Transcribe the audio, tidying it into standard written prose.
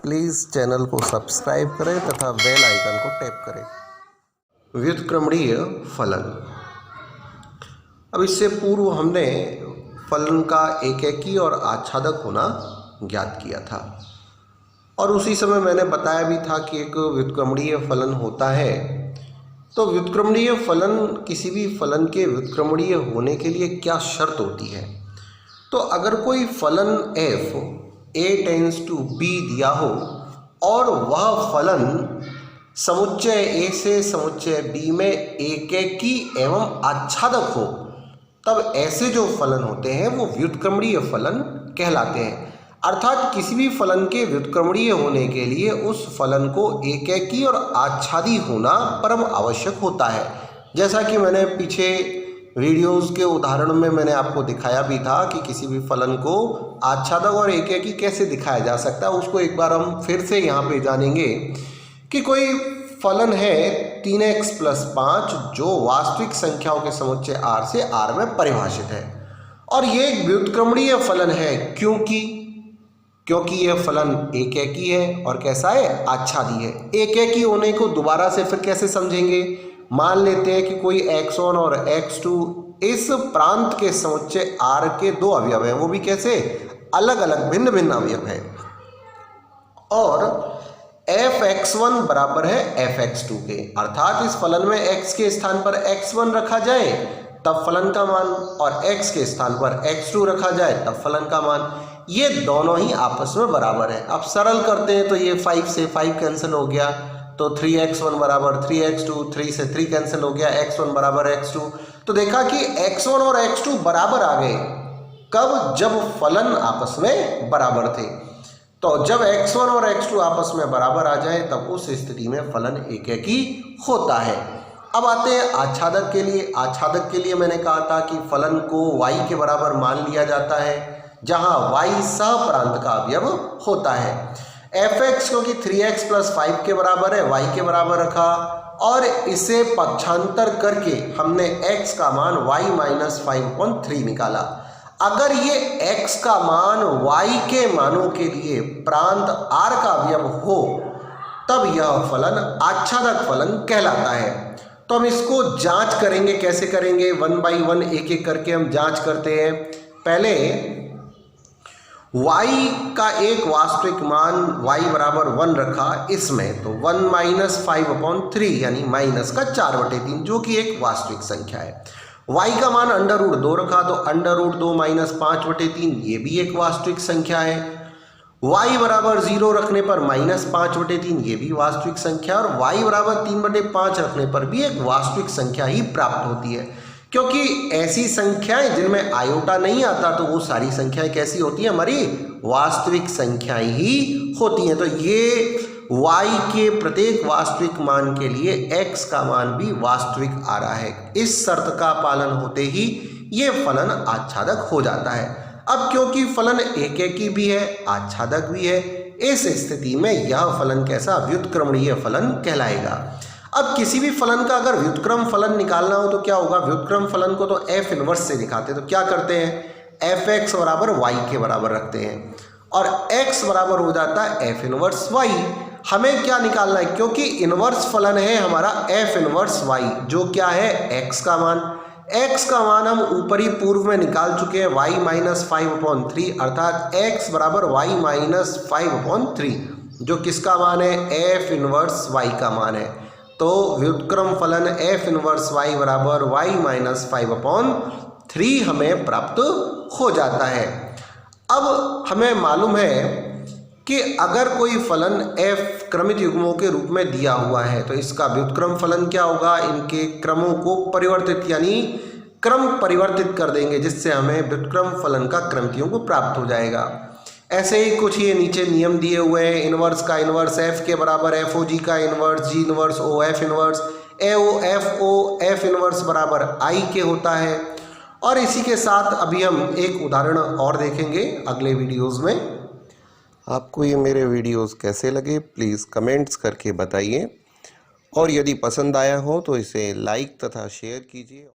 Please channel को subscribe करें तथा बेल आइकन को टैप करें। व्युत्क्रमणीय फलन। अब इससे पूर्व हमने फलन का एकेकी और आच्छादक होना ज्ञात किया था और उसी समय मैंने बताया भी था कि एक व्युत्क्रमणीय फलन होता है। तो व्युत्क्रमणीय फलन, किसी भी फलन के व्युत्क्रमणीय होने के लिए क्या शर्त होती है? तो अगर कोई फलन f a tends to b दिया हो और वह फलन समुच्चय a से समुच्चय b में एकेकी एवं आच्छादक हो, तब ऐसे जो फलन होते हैं वो व्युत्क्रमणीय फलन कहलाते हैं। अर्थात किसी भी फलन के व्युत्क्रमणीय होने के लिए उस फलन को एकेकी और आच्छादी होना परम आवश्यक होता है। जैसा कि मैंने पीछे वीडियोस के उदाहरण में मैंने आपको दिखाया भी था कि किसी भी फलन को आच्छादक और एकेकी कैसे दिखाया जा सकता है, उसको एक बार हम फिर से यहाँ पे जानेंगे कि कोई फलन है 3x + 5 जो वास्तविक संख्याओं के समुच्चय r से r में परिभाषित है और ये एक व्युत्क्रमणीय फलन है। क्योंकि यह फलन एकेकी है और कैसा है? आच्छादी है। एकेकी होने को दोबारा से फिर कैसे समझेंगे? मान लेते हैं कि कोई x1 और x2 इस प्रांत के समुच्चय r के दो अवयव हैं, वो भी कैसे? अलग अलग भिन्न भिन्न अवयव है और fx1 बराबर है fx2 के। अर्थात इस फलन में x के स्थान पर x1 रखा जाए तब फलन का मान और x के स्थान पर x2 रखा जाए तब फलन का मान, ये दोनों ही आपस में बराबर है। अब सरल करते हैं तो ये 5 से 5 कैंसिल हो गया तो 3x1 बराबर 3x2, 3 से 3 कैंसिल हो गया, x1 बराबर x2। तो देखा कि x1 और x2 बराबर आ गए। कब? जब फलन आपस में बराबर थे। तो जब x1 और x2 आपस में बराबर आ जाए तब उस स्थिति में फलन एकेकी होता है। अब आते हैं आच्छादक के लिए। आच्छादक के लिए मैंने कहा था कि फलन को y के बराबर मान लिया जाता है जहां y सहप्रांत का अवयव होता है। fx क्योंकि 3x + 5 के बराबर है, y के बराबर रखा और इसे पक्षांतर करके हमने x का मान y - 5/3 निकाला। अगर ये x का मान y के मानों के लिए प्रांत r का अवयव हो तब यह फलन आच्छादक फलन कहलाता है। तो हम इसको जांच करेंगे। कैसे करेंगे? 1 बाई 1 एक एक करके हम जांच करते हैं। पहले y का एक वास्तविक मान y बराबर 1 रखा इसमें, तो 1 - 5/3 यानी माइनस का 4/3 जो कि एक वास्तविक संख्या है। y का मान √2 रखा तो √2 - 5/3 ये भी एक वास्तविक संख्या है। y बराबर 0 रखने पर -5/3 ये भी वास्तविक संख्या और y बराबर 3/5 रखने पर भी एक वास्तविक संख्या ही प्राप्त होती है। क्योंकि ऐसी संख्याएं जिनमें आयोटा नहीं आता तो वो सारी संख्याएं कैसी होती हैं? हमारी वास्तविक संख्याएं ही होती हैं। तो ये y के प्रत्येक वास्तविक मान के लिए x का मान भी वास्तविक आ रहा है। इस शर्त का पालन होते ही ये फलन आच्छादक हो जाता है। अब क्योंकि फलन एकेकी भी है, आच्छादक भी है, इस स्थिति में यह फलन कैसा? व्युत्क्रमणीय फलन कहलाएगा। अब किसी भी फलन का अगर व्युत्क्रम फलन निकालना हो तो क्या होगा? व्युत्क्रम फलन को तो f इनवर्स से दिखाते हैं। तो क्या करते हैं? fx बराबर y के बराबर रखते हैं और x बराबर हो जाता है f इनवर्स y। हमें क्या निकालना है? क्योंकि इनवर्स फलन है हमारा f इनवर्स y जो क्या है? x का मान। x का मान हम ऊपरी पूर्व में निकाल चुके हैं y - 5/3 अर्थात x बराबर y - 5/3 जो किसका मान है? f इनवर्स y का मान है। तो व्युत्क्रम फलन f इनवर्स y बराबर y - 5/3 हमें प्राप्त हो जाता है। अब हमें मालूम है कि अगर कोई फलन f क्रमित युग्मों के रूप में दिया हुआ है तो इसका व्युत्क्रम फलन क्या होगा? इनके क्रमों को परिवर्तित यानी क्रम परिवर्तित कर देंगे जिससे हमें व्युत्क्रम फलन का क्रमित युग्म प्राप्त हो जाएगा। ऐसे ही कुछ ये नीचे नियम दिए हुए हैं। इनवर्स का इनवर्स f के बराबर FOG का inverse G inverse O F inverse AO F inverse बराबर I के होता है। और इसी के साथ अभी हम एक उदाहरण और देखेंगे अगले वीडियोस में। आपको ये मेरे वीडियोस कैसे लगे प्लीज़ कमेंट्स करके बताइए और यदि पसंद आया हो तो इसे लाइक तथा शेयर कीजिए।